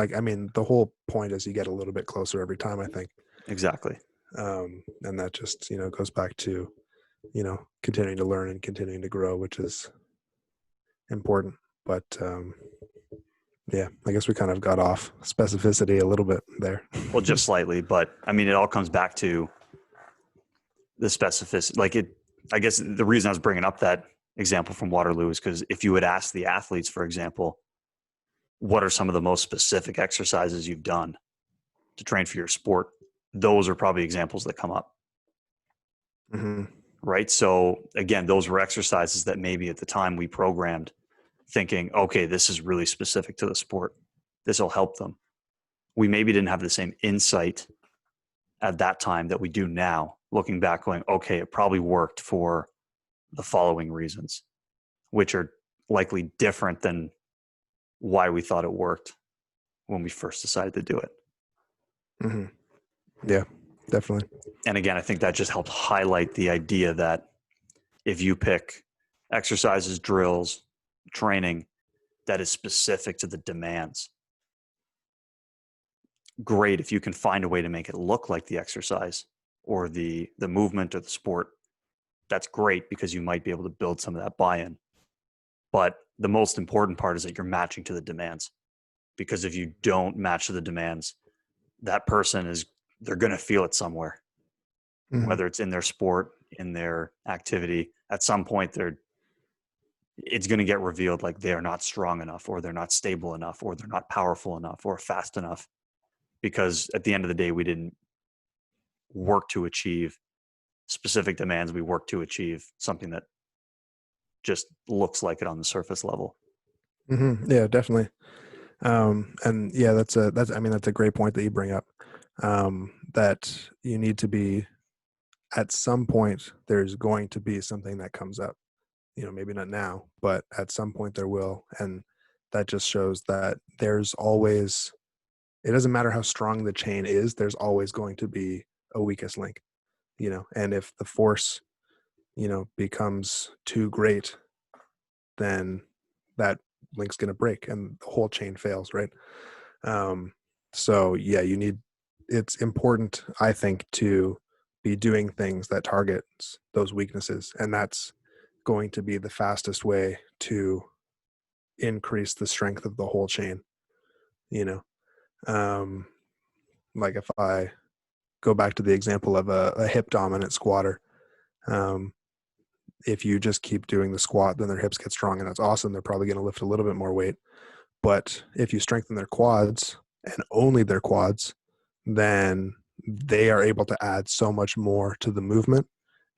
the whole point is you get a little bit closer every time, I think. Exactly. And that just, goes back to, continuing to learn and continuing to grow, which is important. But yeah, I guess we kind of got off specificity a little bit there. Well, just slightly, but it all comes back to the specificity. I guess the reason I was bringing up that example from Waterloo is because if you would ask the athletes, for example, what are some of the most specific exercises you've done to train for your sport, those are probably examples that come up. Mm-hmm. Right. So again, those were exercises that maybe at the time we programmed thinking, okay, this is really specific to the sport. This will help them. We maybe didn't have the same insight at that time that we do now, looking back going, okay, it probably worked for the following reasons, which are likely different than why we thought it worked when we first decided to do it. Mm-hmm. Yeah, definitely. And again, I think that just helped highlight the idea that if you pick exercises, drills, training that is specific to the demands, great. If you can find a way to make it look like the exercise or the movement or the sport, that's great, because you might be able to build some of that buy-in. But the most important part is that you're matching to the demands, because if you don't match to the demands, that person they're going to feel it somewhere, Mm-hmm. whether it's in their sport, in their activity. At some point, it's going to get revealed like they're not strong enough, or they're not stable enough, or they're not powerful enough, or fast enough, because at the end of the day, we didn't work to achieve specific demands. We work to achieve something that just looks like it on the surface level. Mm-hmm. Yeah, definitely. And yeah, that's a great point that you bring up. That you need to be, at some point, there's going to be something that comes up. Maybe not now, but at some point there will, and that just shows that there's always. It doesn't matter how strong the chain is. There's always going to be a weakest link. And if the force, becomes too great, then that link's going to break and the whole chain fails, right? So yeah, it's important, I think, to be doing things that target those weaknesses, and that's going to be the fastest way to increase the strength of the whole chain, you know. Like if I go back to the example of a hip dominant squatter, if you just keep doing the squat, then their hips get strong, and that's awesome. They're probably going to lift a little bit more weight. But if you strengthen their quads and only their quads, then they are able to add so much more to the movement,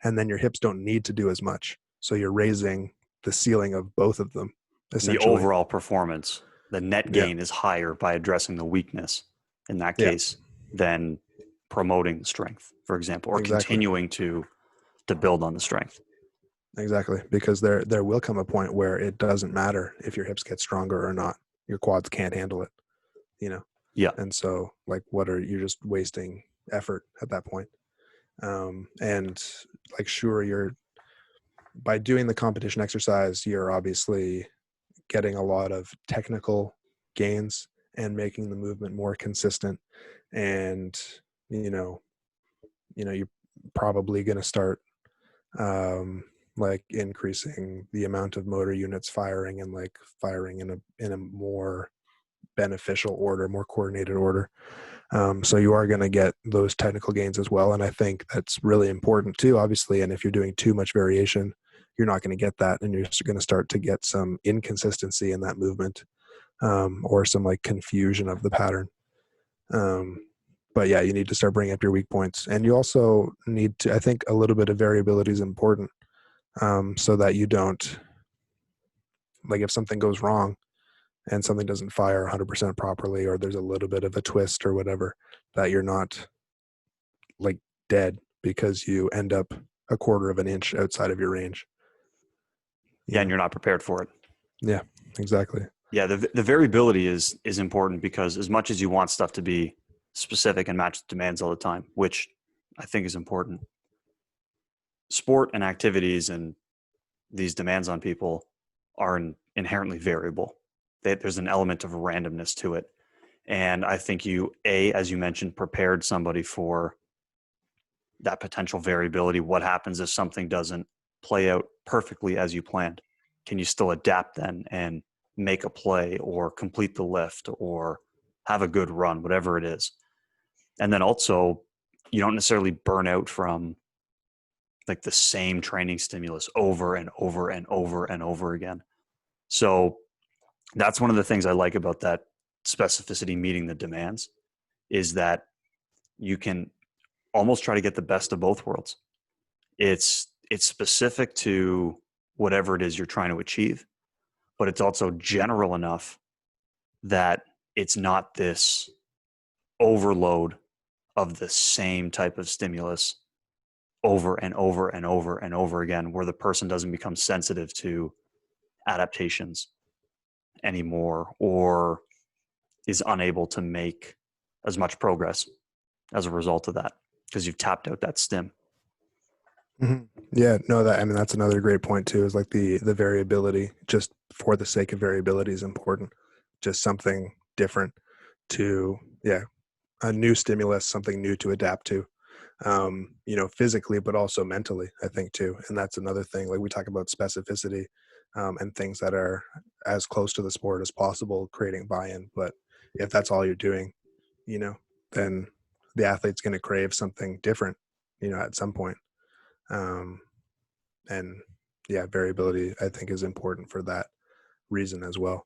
and then your hips don't need to do as much. So you're raising the ceiling of both of them, essentially. The overall performance, the net gain is higher by addressing the weakness in that case than promoting strength, for example, or continuing to build on the strength. Exactly, because there will come a point where it doesn't matter if your hips get stronger or not. Your quads can't handle it, you know? Yeah. And so, like, you're just wasting effort at that point. And like, sure, by doing the competition exercise, you're obviously getting a lot of technical gains and making the movement more consistent. And, you're probably going to start, like increasing the amount of motor units firing and like firing in a more beneficial order, more coordinated order. So you are going to get those technical gains as well. And I think that's really important too, obviously. And if you're doing too much variation, you're not going to get that. And you're just going to start to get some inconsistency in that movement, or some like confusion of the pattern. But yeah, you need to start bringing up your weak points. And you also need to, I think a little bit of variability is important. So that you don't, like, if something goes wrong and something doesn't fire 100% properly, or there's a little bit of a twist or whatever, that you're not like dead because you end up a quarter of an inch outside of your range. And you're not prepared for it. Yeah, exactly. Yeah, the variability is important, because as much as you want stuff to be specific and match demands all the time, which I think is important, sport and activities and these demands on people are inherently variable. There's an element of randomness to it. And I think as you mentioned, prepared somebody for that potential variability. What happens if something doesn't play out perfectly as you planned? Can you still adapt then and make a play or complete the lift or have a good run, whatever it is? And then also, you don't necessarily burn out from like the same training stimulus over and over and over and over again. So that's one of the things I like about that specificity meeting the demands, is that you can almost try to get the best of both worlds. It's specific to whatever it is you're trying to achieve, but it's also general enough that it's not this overload of the same type of stimulus over and over and over and over again, where the person doesn't become sensitive to adaptations anymore, or is unable to make as much progress as a result of that, because you've tapped out that stim. Mm-hmm. Yeah, no, that's another great point too, is like the variability, just for the sake of variability, is important. Just something different to, a new stimulus, something new to adapt to, physically, but also mentally, I think too. And that's another thing, like we talk about specificity, and things that are as close to the sport as possible, creating buy-in. But if that's all you're doing, then the athlete's going to crave something different, at some point. And yeah, variability, I think, is important for that reason as well.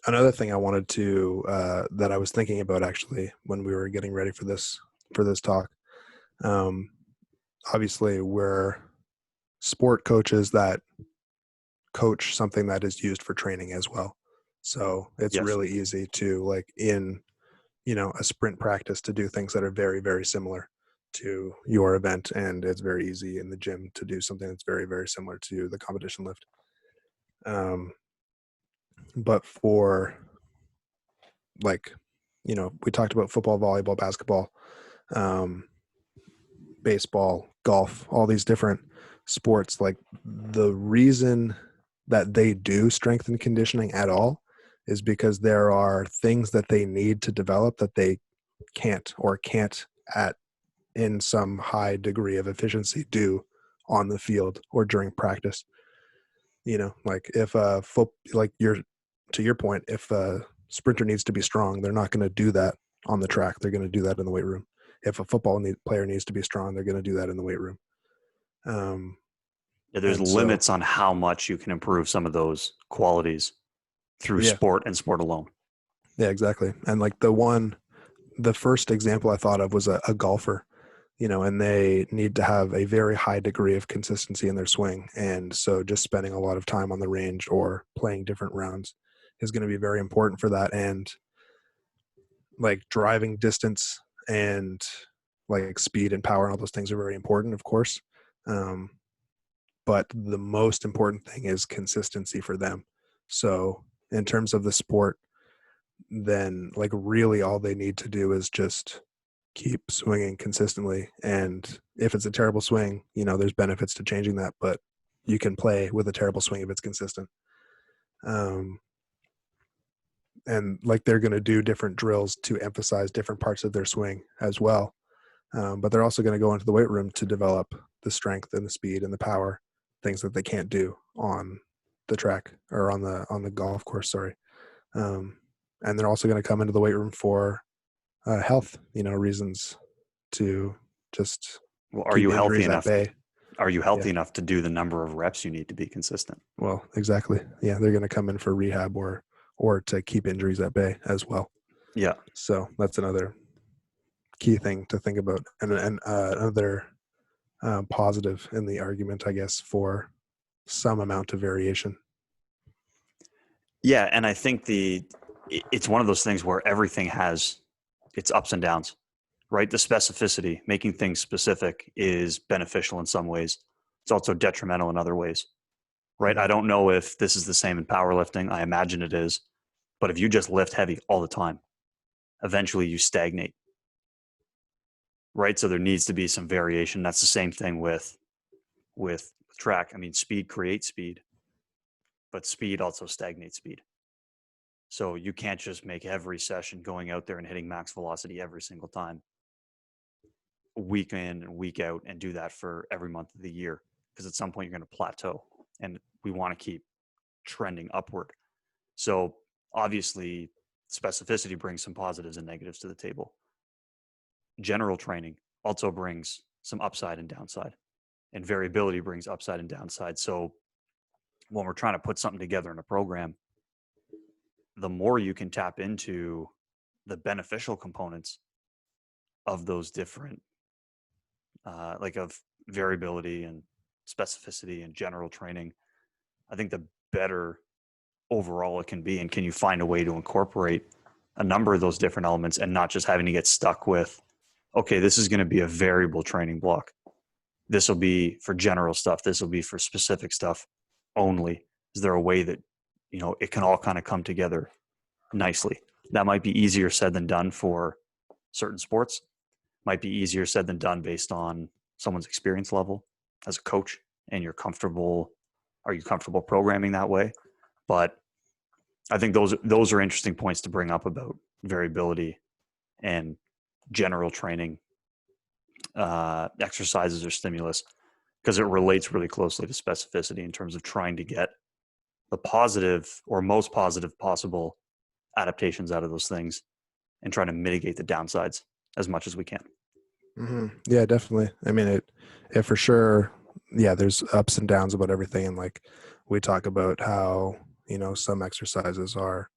Another thing I wanted to, that I was thinking about actually when we were getting ready for this talk, obviously we're sport coaches that coach something that is used for training as well. So it's really easy to, like, in, a sprint practice, to do things that are very, very similar to your event. And it's very easy in the gym to do something that's very, very similar to the competition lift. But for, like, we talked about football, volleyball, basketball, baseball, golf, all these different sports. Like, the reason that they do strength and conditioning at all is because there are things that they need to develop that they can't in some high degree of efficiency do on the field or during practice. Like if to your point, if a sprinter needs to be strong, they're not going to do that on the track. They're going to do that in the weight room. If a player needs to be strong, they're going to do that in the weight room. Yeah, there's limits on how much you can improve some of those qualities through sport and sport alone. Yeah, exactly. And like the first example I thought of was a golfer, and they need to have a very high degree of consistency in their swing. And so just spending a lot of time on the range or playing different rounds is going to be very important for that. And like driving distance and like speed and power and all those things are very important, of course. But the most important thing is consistency for them. So in terms of the sport, then like really all they need to do is just keep swinging consistently. And if it's a terrible swing, there's benefits to changing that, but you can play with a terrible swing if it's consistent. And like they're going to do different drills to emphasize different parts of their swing as well. But they're also going to go into the weight room to develop the strength and the speed and the power, things that they can't do on the track or on the golf course. Sorry. And they're also going to come into the weight room for health, reasons to just are you healthy enough? Are you healthy Yeah. enough to do the number of reps you need to be consistent? Well, exactly. Yeah, they're going to come in for rehab or to keep injuries at bay as well. Yeah. So that's another key thing to think about, and another positive in the argument, I guess, for some amount of variation. Yeah, and I think it's one of those things where everything has its ups and downs, right? The specificity, making things specific, is beneficial in some ways. It's also detrimental in other ways, right? I don't know if this is the same in powerlifting. I imagine it is. But if you just lift heavy all the time, eventually you stagnate, right? So there needs to be some variation. That's the same thing with track. I mean, speed creates speed, but speed also stagnates speed. So you can't just make every session going out there and hitting max velocity every single time, week in and week out, and do that for every month of the year, because at some point you're going to plateau, and we want to keep trending upward. So obviously specificity brings some positives and negatives to the table. General training also brings some upside and downside, and variability brings upside and downside. So when we're trying to put something together in a program, the more you can tap into the beneficial components of those different, like of variability and specificity and general training, I think the better overall it can be. And can you find a way to incorporate a number of those different elements and not just having to get stuck with, okay, this is going to be a variable training block. This will be for general stuff. This will be for specific stuff only. Is there a way that, it can all kind of come together nicely? That might be easier said than done for certain sports. Might be easier said than done based on someone's experience level as a coach, and are you comfortable programming that way? But I think those are interesting points to bring up about variability and general training exercises or stimulus, because it relates really closely to specificity in terms of trying to get the positive or most positive possible adaptations out of those things and trying to mitigate the downsides as much as we can. Mm-hmm. Yeah, definitely. I mean, it for sure. Yeah, there's ups and downs about everything. And like we talk about how, some exercises are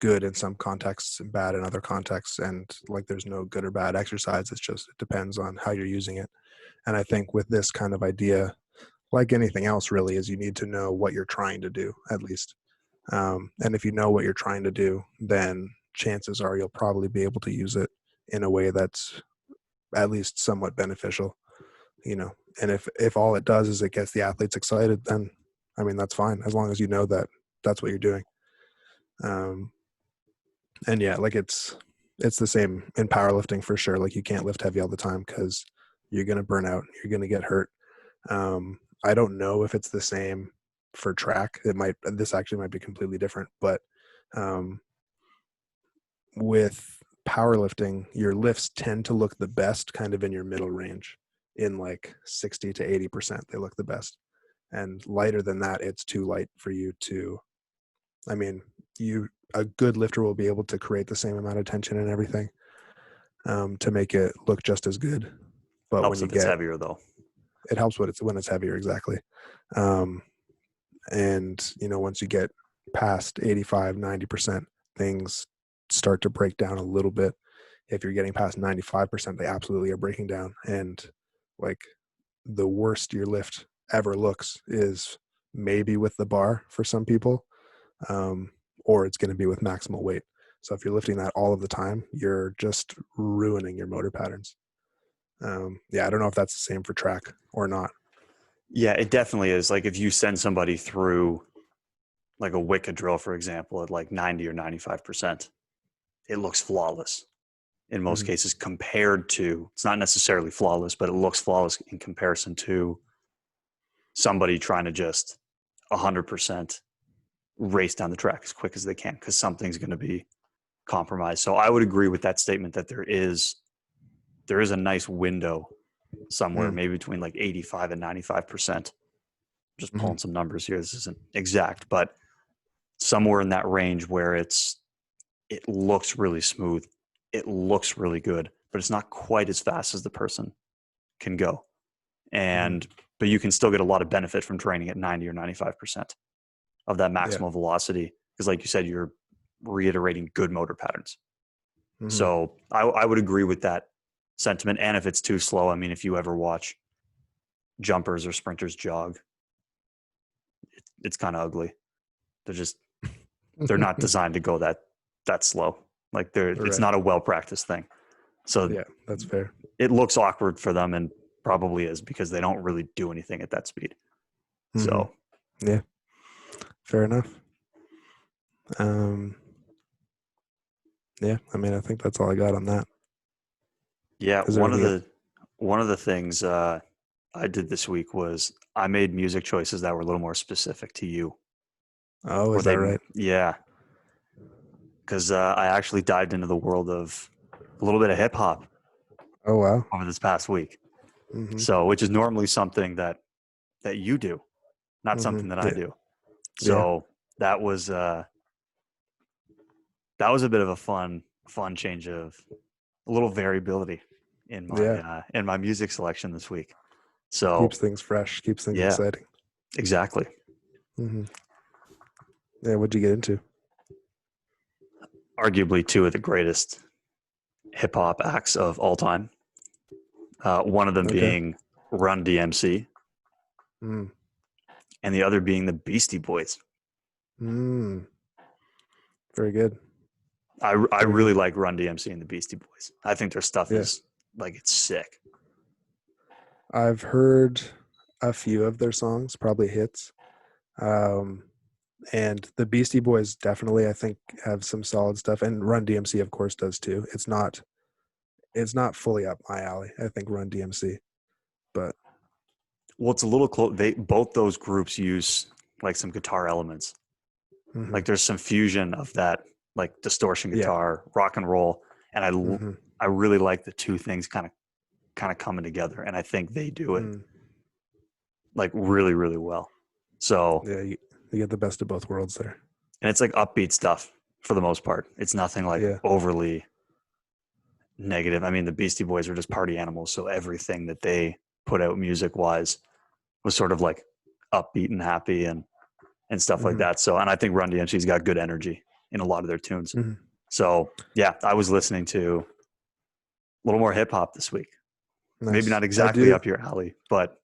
good in some contexts and bad in other contexts. And like, there's no good or bad exercise. It depends on how you're using it. And I think with this kind of idea, like anything else really, is you need to know what you're trying to do at least. And if you know what you're trying to do, then chances are you'll probably be able to use it in a way that's at least somewhat beneficial, and if all it does is it gets the athletes excited, then I mean, that's fine, as long as you know that that's what you're doing. And yeah, like it's the same in powerlifting for sure. Like you can't lift heavy all the time because you're going to burn out, you're going to get hurt. I don't know if it's the same for track. This actually might be completely different, but with powerlifting, your lifts tend to look the best kind of in your middle range, in like 60 to 80%. They look the best. and lighter than that, it's too light for you to. I mean, a good lifter will be able to create the same amount of tension and everything to make it look just as good. But Helps when if it's heavier, though. it helps when it's heavier, exactly. And once you get past 85-90%, things start to break down a little bit. If you're getting past 95%, they absolutely are breaking down. And like the worst your lift ever looks is maybe with the bar for some people, or it's going to be with maximal weight. So if you're lifting that all of the time, you're just ruining your motor patterns. I don't know if that's the same for track or not. Yeah, it definitely is. Like if you send somebody through like a wicked drill, for example, at like 90 or 95%, it looks flawless in most cases compared to, it's not necessarily flawless, but it looks flawless in comparison to somebody trying to just 100% race down the track as quick as they can, because something's going to be compromised. So I would agree with that statement that there is a nice window somewhere, maybe between like 85 and 95%. Just pulling some numbers here. This isn't exact, but somewhere in that range where it looks really smooth. It looks really good, but it's not quite as fast as the person can go. But you can still get a lot of benefit from training at 90 or 95% of that maximal velocity. Because like you said, you're reiterating good motor patterns. So I would agree with that sentiment. And if it's too slow, I mean, if you ever watch jumpers or sprinters jog, it's kind of ugly. They're not designed to go that slow. Like it's not a well-practiced thing. So yeah, that's fair. It looks awkward for them, and probably is, because they don't really do anything at that speed. So yeah, fair enough. Yeah, I mean, I think that's all I got on that. Yeah, one of the things I did this week was I made music choices that were a little more specific to you. Oh, is that right? Yeah, because I actually dived into the world of a little bit of hip hop. Oh, wow! Over this past week, so which is normally something that you do, not something that I do. So that was a bit of a fun change of a little variability in my music selection this week. So keeps things fresh, keeps things exciting. Exactly. Yeah, what'd you get into? Arguably two of the greatest hip hop acts of all time. One of them being Run DMC, and the other being the Beastie Boys. Very good. I really like Run DMC and the Beastie Boys. I think their stuff is it's sick. I've heard a few of their songs, probably hits. And the Beastie Boys definitely, I think, have some solid stuff, and Run DMC, of course, does too. It's not fully up my alley, I think, Run DMC, but it's a little close. Both those groups use like some guitar elements. Like there's some fusion of that, like distortion guitar, rock and roll, and I really like the two things kind of coming together, and I think they do it like really, really well. So yeah, you get the best of both worlds there. And it's like upbeat stuff for the most part. It's nothing like overly negative. I mean, the Beastie Boys are just party animals, so everything that they put out music wise was sort of like upbeat and happy and stuff like that. So, and I think Run DMC's got good energy in a lot of their tunes. So yeah, I was listening to a little more hip hop this week. Nice. Maybe not exactly up your alley, but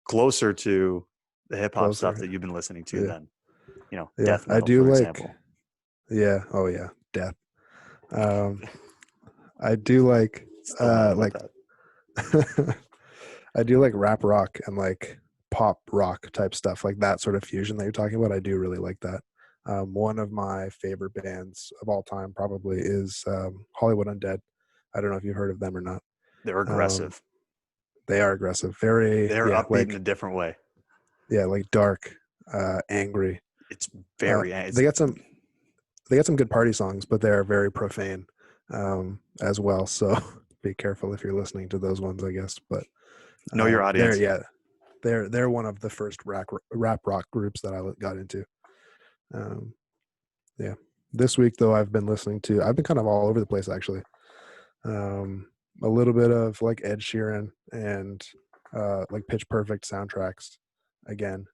closer to the hip hop stuff that you've been listening to than, death metal, for example. Yeah. Oh yeah. Death. I do like I do like rap rock and like pop rock type stuff, like that sort of fusion that you're talking about. I do really like that. One of my favorite bands of all time probably is Hollywood Undead. I don't know if you've heard of them or not. They're aggressive. They are aggressive. They're upbeat in a different way. Yeah, like dark, angry. It's very. They got some good party songs, but they're very profane as well. So be careful if you're listening to those ones, I guess. But know your audience. They're one of the first rap rock groups that I got into. Yeah. This week though, I've been kind of all over the place actually. A little bit of like Ed Sheeran and like Pitch Perfect soundtracks again.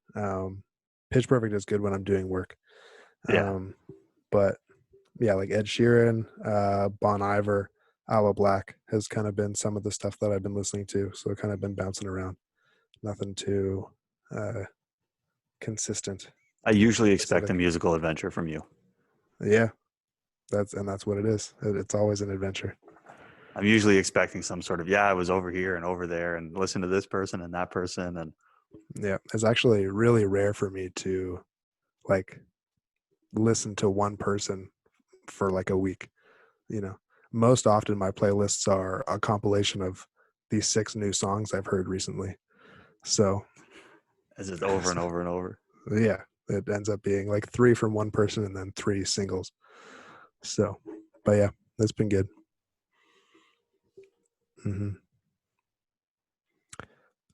Pitch Perfect is good when I'm doing work. Yeah. But yeah, like Ed Sheeran, Bon Iver, Aloe Black has kind of been some of the stuff that I've been listening to. So kind of been bouncing around. Nothing too consistent. I usually expect Specific. a musical adventure from you. Yeah, that's what it is. It's always an adventure. I'm usually expecting some sort of, I was over here and over there and listen to this person and that person. And Yeah, it's actually really rare for me to like listen to one person for like a week. You know, most often my playlists are a compilation of these 6 new songs I've heard recently. So as it's over and over and over. Yeah, it ends up being like 3 from one person and then 3 singles. So, but yeah, that's been good. Mm-hmm.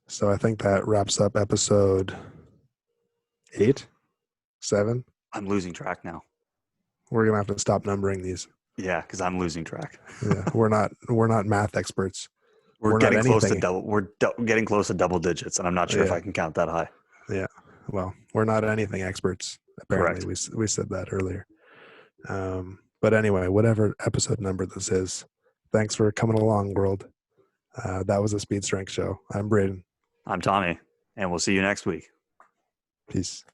So I think that wraps up episode 8, 7. I'm losing track now. We're gonna have to stop numbering these. Yeah, because I'm losing track. Yeah, we're not math experts. We're getting close to double. We're getting close to double digits, and I'm not sure if I can count that high. Yeah. Well, we're not anything experts. Apparently, Correct. we said that earlier. But anyway, whatever episode number this is, thanks for coming along, world. That was a Speed Strength Show. I'm Braden. I'm Tommy, and we'll see you next week. Peace.